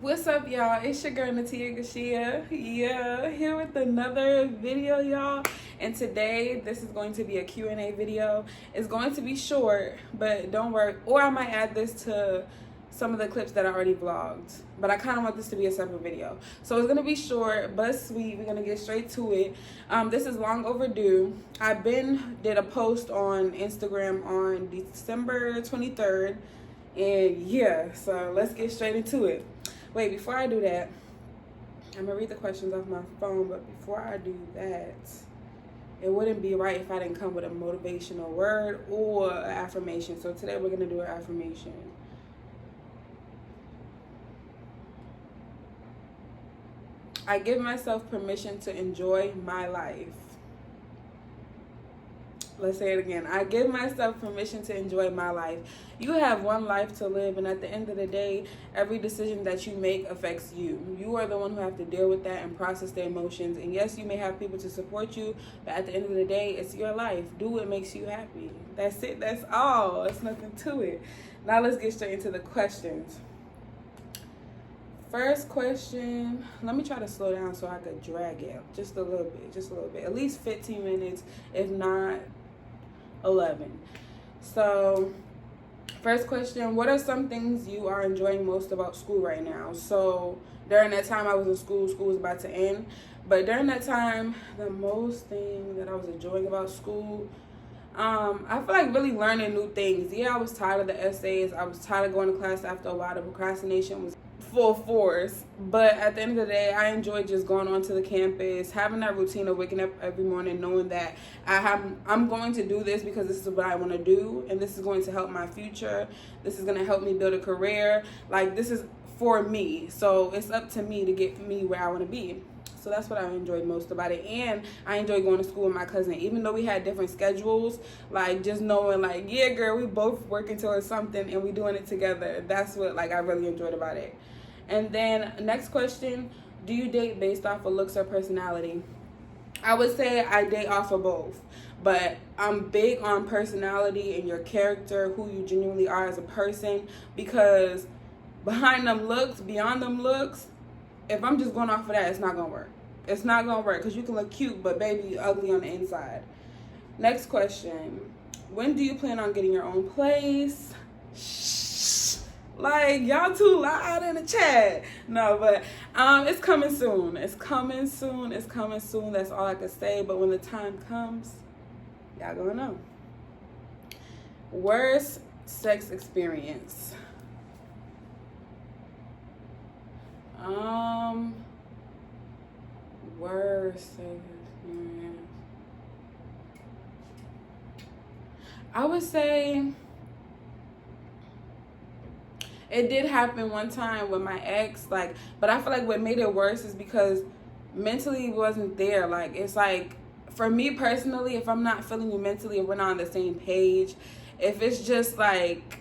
What's up, y'all? It's your girl Natia Gashiya. Yeah, here with another video, y'all. And today, this is going to be a Q&A video. It's going to be short, but don't worry. Or I might add this to some of the clips that I already vlogged. But I kind of want this to be a separate video. So it's going to be short, but sweet. We're going to get straight to it. This is long overdue. Did a post on Instagram on December 23rd. And yeah, so let's get straight into it. Wait, before I do that, I'm gonna read the questions off my phone, but before I do that, it wouldn't be right if I didn't come with a motivational word or an affirmation. So today we're gonna do an affirmation. I give myself permission to enjoy my life. Let's say it again. I give myself permission to enjoy my life. You have one life to live, and at the end of the day, every decision that you make affects you. You are the one who have to deal with that and process the emotions. And yes, you may have people to support you, but at the end of the day, it's your life. Do what makes you happy. That's it. That's all. It's nothing to it. Now let's get straight into the questions. First question, let me try to slow down so I could drag it just a little bit, at least 15 minutes, if not 11. So first question, what are some things you are enjoying most about school right now? So during that time I was in school was about to end, but during that time, the most thing that I was enjoying about school, I feel like really learning new things. Yeah, I was tired of the essays. I was tired of going to class after a while. The procrastination was full force. But at the end of the day, I enjoyed just going onto the campus, having that routine of waking up every morning, knowing that I'm going to do this because this is what I want to do, and this is going to help my future. This is going to help me build a career. Like, this is for me. So it's up to me to get me where I want to be. So that's what I enjoyed most about it. And I enjoyed going to school with my cousin. Even though we had different schedules, like, just knowing, like, yeah, girl, we both working towards something and we doing it together. That's what, like, I really enjoyed about it. And then next question, do you date based off of looks or personality? I would say I date off of both. But I'm big on personality and your character, who you genuinely are as a person. Because beyond them looks, if I'm just going off of that, it's not going to work. It's not going to work because you can look cute, but baby, you're ugly on the inside. Next question. When do you plan on getting your own place? Shh. Like, y'all too loud in the chat. No, but it's coming soon. It's coming soon. It's coming soon. That's all I can say. But when the time comes, y'all gonna know. Worst sex experience. Worst sex experience. I would say it did happen one time with my ex, like, but I feel like what made it worse is because mentally it wasn't there. Like, it's like, for me personally, if I'm not feeling you mentally, if we're not on the same page, if it's just like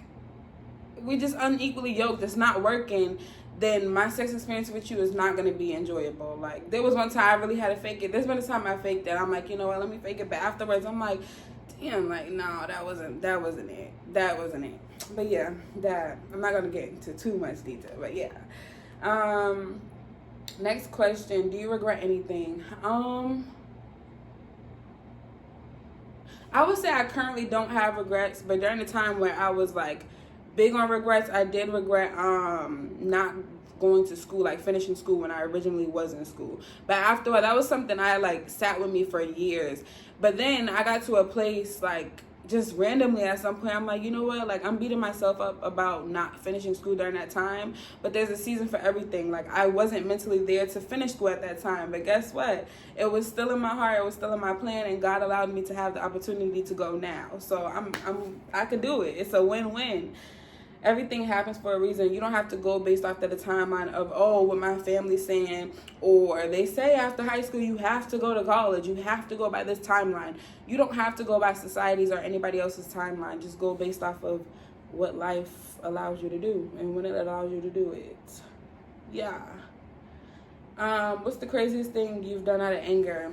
we just unequally yoked, it's not working, then my sex experience with you is not going to be enjoyable. Like, there was one time I really had to fake it. There's been a time I faked it. I'm like, you know what, let me fake it. But afterwards, I'm like, damn, like, no, that wasn't it. But yeah, that, I'm not going to get into too much detail. But yeah. Next question, do you regret anything? I would say I currently don't have regrets. But during the time where I was, like, big on regrets, I did regret not going to school, like finishing school when I originally was in school. But afterward, that was something I like sat with me for years. But then I got to a place, like, just randomly at some point, I'm like, you know what, like, I'm beating myself up about not finishing school during that time, but there's a season for everything. Like, I wasn't mentally there to finish school at that time, but guess what, it was still in my heart, it was still in my plan, and God allowed me to have the opportunity to go now. So I could do it. It's a win-win. Everything happens for a reason. You don't have to go based off of the timeline of, oh, what my family's saying, or they say after high school you have to go to college, you have to go by this timeline. You don't have to go by society's or anybody else's timeline. Just go based off of what life allows you to do and when it allows you to do it. Yeah. What's the craziest thing you've done out of anger?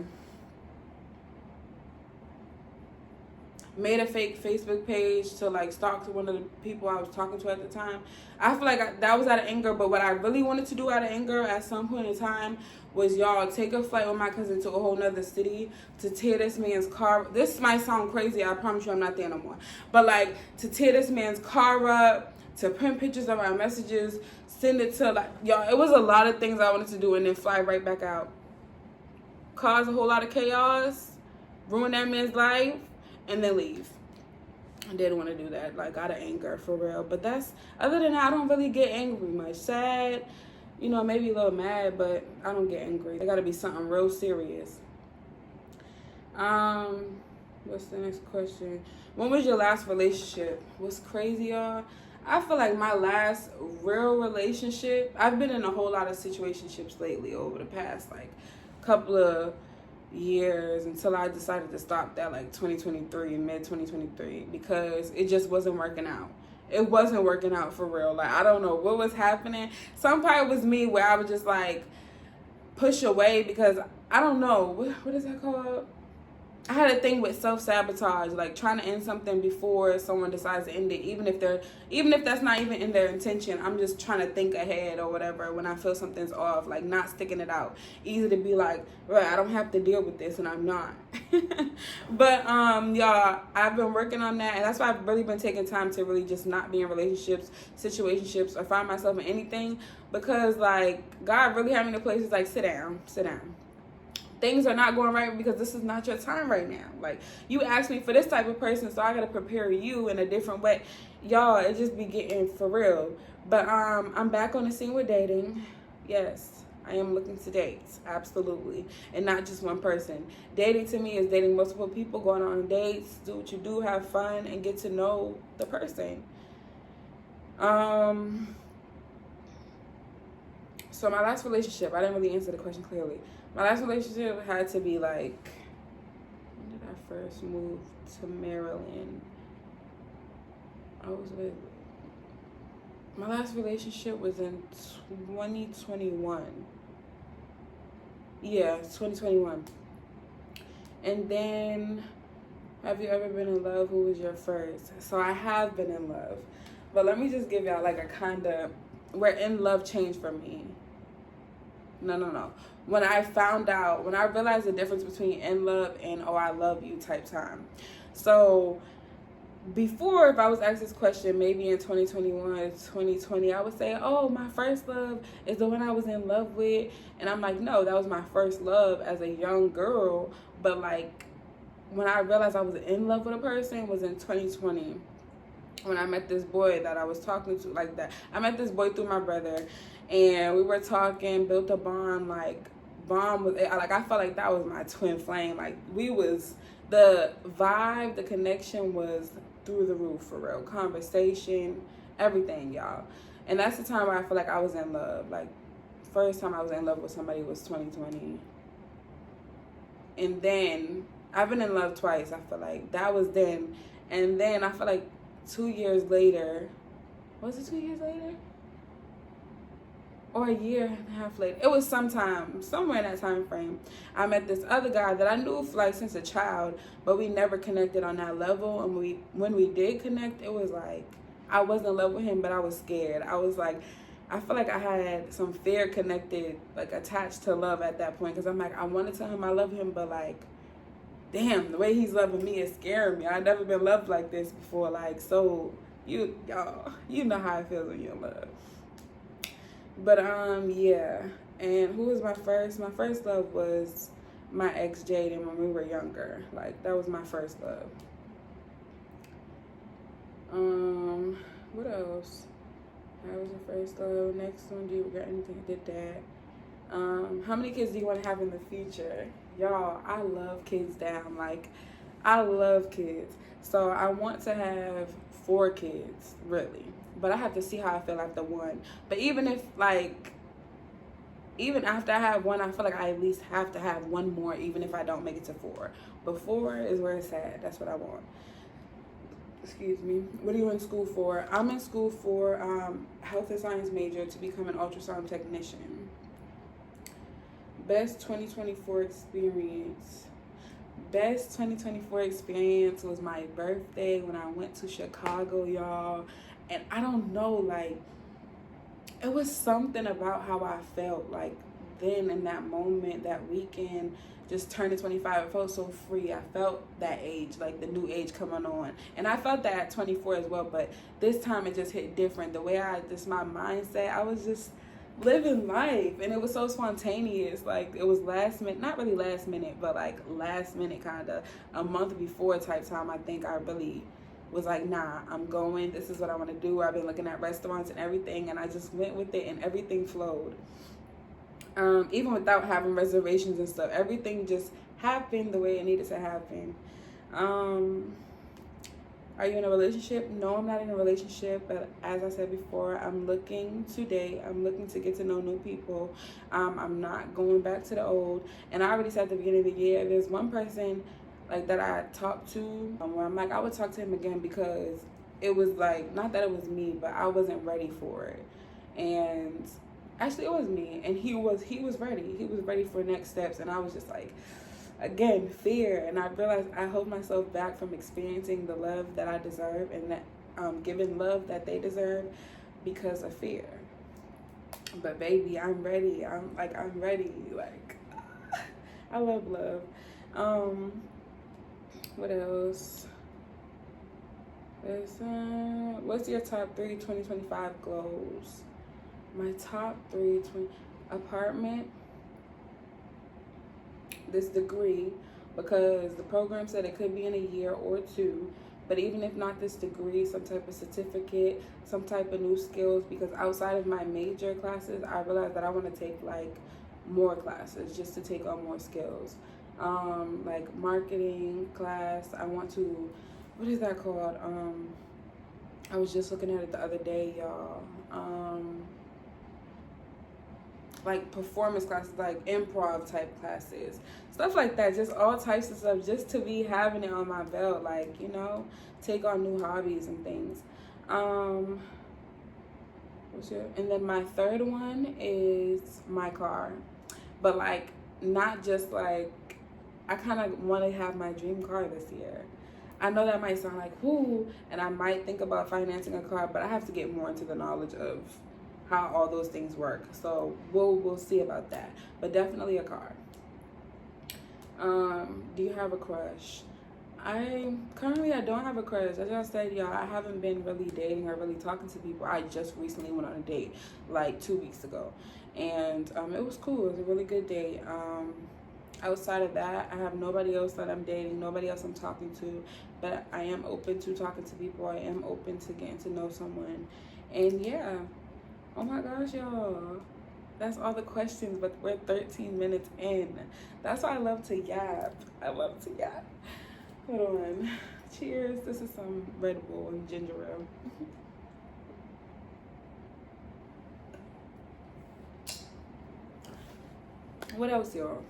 made a fake Facebook page to like stalk to one of the people I was talking to at the time. I feel like that was out of anger, but what I really wanted to do out of anger at some point in time was, y'all, take a flight with my cousin to a whole nother city to tear this man's car. This might sound crazy, I promise you I'm not there no more. But like, to tear this man's car up, to print pictures of our messages, send it to, like, y'all, it was a lot of things I wanted to do and then fly right back out. Cause a whole lot of chaos, ruin that man's life, and then leave. I didn't want to do that, like, out of anger, for real. But that's, other than that, I don't really get angry much. Sad, you know, maybe a little mad, but I don't get angry. It got to be something real serious. What's the next question? When was your last relationship? What's crazy, y'all? I feel like my last real relationship, I've been in a whole lot of situationships lately over the past, like, couple of years, until I decided to stop that, like, 2023, mid 2023, because it just wasn't working out. It wasn't working out for real. Like, I don't know what was happening. Some part was me where I would just, like, push away because, I don't know, what is that called? I had a thing with self-sabotage, like trying to end something before someone decides to end it, even if that's not even in their intention. I'm just trying to think ahead or whatever when I feel something's off, like not sticking it out. Easy to be like, right, I don't have to deal with this, and I'm not. But y'all, I've been working on that, and that's why I've really been taking time to really just not be in relationships, situationships, or find myself in anything, because like God really had me in places like, sit down. Things are not going right because this is not your time right now. Like, you asked me for this type of person, so I gotta prepare you in a different way. Y'all, it just be getting for real. But I'm back on the scene with dating. Yes, I am looking to date, absolutely, and not just one person. Dating to me is dating multiple people, going on dates, do what you do, have fun, and get to know the person. So my last relationship, I didn't really answer the question clearly. My last relationship had to be like, when did I first move to Maryland? My last relationship was in 2021. Yeah, 2021. And then, have you ever been in love? Who was your first? So I have been in love. But let me just give y'all like a kind of, where in love changed for me. No. When I realized the difference between in love and oh, I love you type time. So before, if I was asked this question, maybe in 2021, 2020, I would say, oh, my first love is the one I was in love with. And I'm like, no, that was my first love as a young girl. But like, when I realized I was in love with a person was in 2020. When I met this boy that I was talking to, like that. I met this boy through my brother, and we were talking, built a bond, like, I felt like that was my twin flame. Like, the vibe, the connection was through the roof, for real. Conversation, everything, y'all. And that's the time where I feel like I was in love. Like, first time I was in love with somebody was 2020. And then, I've been in love twice, I feel like. That was then. And then, I feel like 2 years later, was it 2 years later? Or a year and a half later. It was somewhere in that time frame. I met this other guy that I knew for like since a child, but we never connected on that level. And when we did connect, it was like, I wasn't in love with him, but I was scared. I was like, I feel like I had some fear connected, like attached to love at that point. Because I'm like, I want to tell him I love him, but like, damn, the way he's loving me is scaring me. I've never been loved like this before. Like, so y'all, you know how it feels when you're in love. But yeah. And who was my first? My first love was my ex Jaden when we were younger. Like, that was my first love. What else? That was your first love. Next one, do you regret anything you did that? How many kids do you want to have in the future? Y'all, I love kids down. Like, I love kids. So I want to have 4 kids, really. But I have to see how I feel after one. But even after I have one, I feel like I at least have to have one more, even if I don't make it to 4. But 4 is where it's at. That's what I want. Excuse me. What are you in school for? I'm in school for health and science major to become an ultrasound technician. Best 2024 experience. best 2024 experience was my birthday when I went to Chicago, y'all. And I don't know, like, it was something about how I felt, like, then in that moment, that weekend, just turning 25, I felt so free. I felt that age, like the new age coming on. And I felt that at 24 as well, but this time it just hit different. The way my mindset, I was just living life, and it was so spontaneous. Like, it was last minute, not really last minute, but like last minute, kind of a month before type time. I think I really was like, nah, I'm going, this is what I want to do. I've been looking at restaurants and everything, and I just went with it, and everything flowed. Even without having reservations and stuff, everything just happened the way it needed to happen. Are you in a relationship? No, I'm not in a relationship, but as I said before, I'm looking to date. I'm looking to get to know new people. I'm not going back to the old. And I already said at the beginning of the year, there's one person like that I talked to where I'm like, I would talk to him again, because it was like, not that it was me, but I wasn't ready for it. And actually, it was me, and he was ready. He was ready for next steps, and I was just like, again, fear. And I realized I hold myself back from experiencing the love that I deserve, and that giving love that they deserve, because of fear. But baby, I'm ready. I'm ready. Like, I love love. What else? What's your top 3 2025 goals? My top 3, apartment, this degree, because the program said it could be in a year or 2, but even if not this degree, some type of certificate, some type of new skills, because outside of my major classes, I realized that I want to take like more classes just to take on more skills. Like marketing class, I want to, what is that called? I was just looking at it the other day, y'all. Like performance classes, like improv type classes, stuff like that, just all types of stuff, just to be having it on my belt, like, you know, take on new hobbies and things. And then my third one is my car, but like, not just like, I kind of want to have my dream car this year. I know that might sound like, whoo, and I might think about financing a car, but I have to get more into the knowledge of how all those things work. So we'll see about that. But definitely a car. Do you have a crush? I don't have a crush. As I said, y'all, I haven't been really dating or really talking to people. I just recently went on a date like 2 weeks ago, and it was cool. It was a really good date. Outside of that, I have nobody else that I'm dating, nobody else I'm talking to, but I am open to talking to people. I am open to getting to know someone. And yeah, oh my gosh, y'all, that's all the questions, but we're 13 minutes in. That's why I love to yap. I love to yap. Hold on. Cheers. This is some Red Bull and ginger ale. What else, y'all?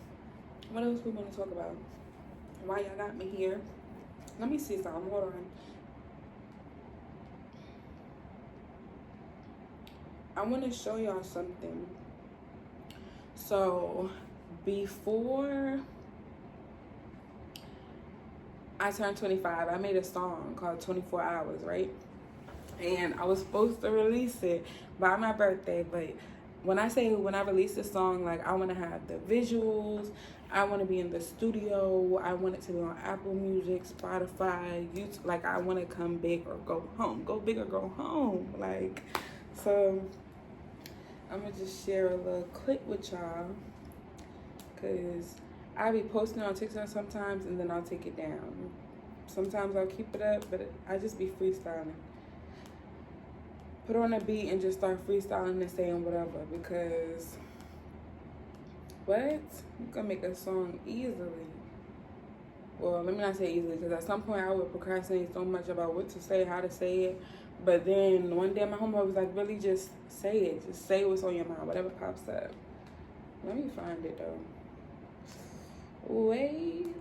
What else we want to talk about? Why y'all got me here? Let me see something. Hold on. I want to show y'all something. So, before I turned 25, I made a song called 24 Hours, right? And I was supposed to release it by my birthday, but when I release this song, like, I want to have the visuals, I want to be in the studio, I want it to be on Apple Music, Spotify, YouTube, like, I want to come big or go home, go big or go home, like, so I'm gonna just share a little clip with y'all, because I be posting on TikTok sometimes, and then I'll take it down. Sometimes I'll keep it up, but I just be freestyling. Put on a beat and just start freestyling and saying whatever, because what? You can make a song easily. Well, let me not say easily, because at some point I would procrastinate so much about what to say, how to say it. But then one day my homeboy was like, really just say it. Just say what's on your mind, whatever pops up. Let me find it though. Wait,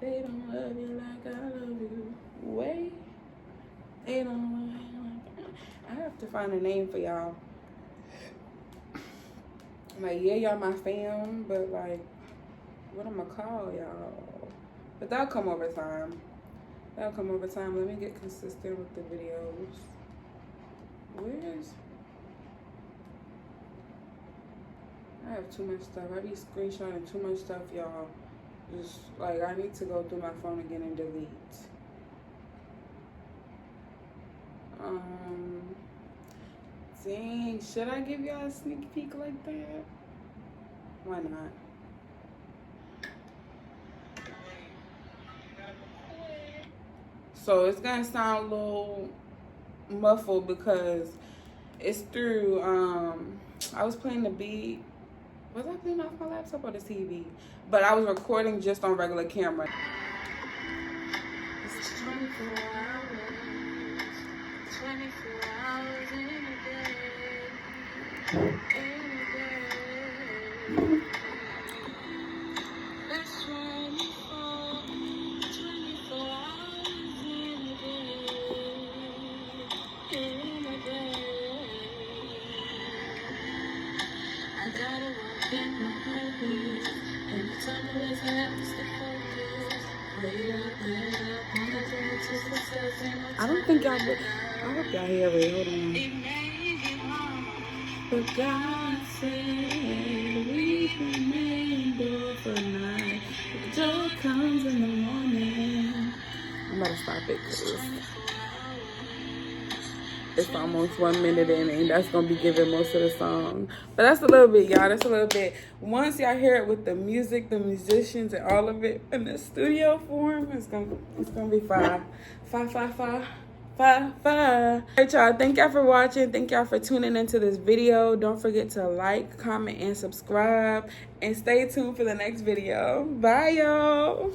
they don't love you like I love you. Wait, they don't love you like I have to find a name for y'all. Like, yeah, y'all my fam, but like, what am I call y'all? But that'll come over time. That'll come over time. Let me get consistent with the videos. I have too much stuff. I be screenshotting too much stuff, y'all. Just like I need to go through my phone again and delete. Dang, should I give y'all a sneak peek like that? Why not? So it's gonna sound a little muffled because it's through I was playing the beat. Was I playing off my laptop or the TV? But I was recording just on regular camera. It's 24 hours, 24 hours in a day, in a day. That's 24, 24 hours in a day, in a day. I gotta walk in my purpose, and the time always happens to focus. I don't think y'all would. I hope y'all hear it. Hold on. But God said we can endure for night. The joy comes in the morning. I'm about to stop it because it's almost 1 minute in, and that's gonna be giving most of the song. But that's a little bit, y'all. That's a little bit. Once y'all hear it with the music, the musicians, and all of it in the studio form, it's gonna be fire. Fire. Alright, y'all. Thank y'all for watching. Thank y'all for tuning into this video. Don't forget to like, comment, and subscribe. And stay tuned for the next video. Bye, y'all.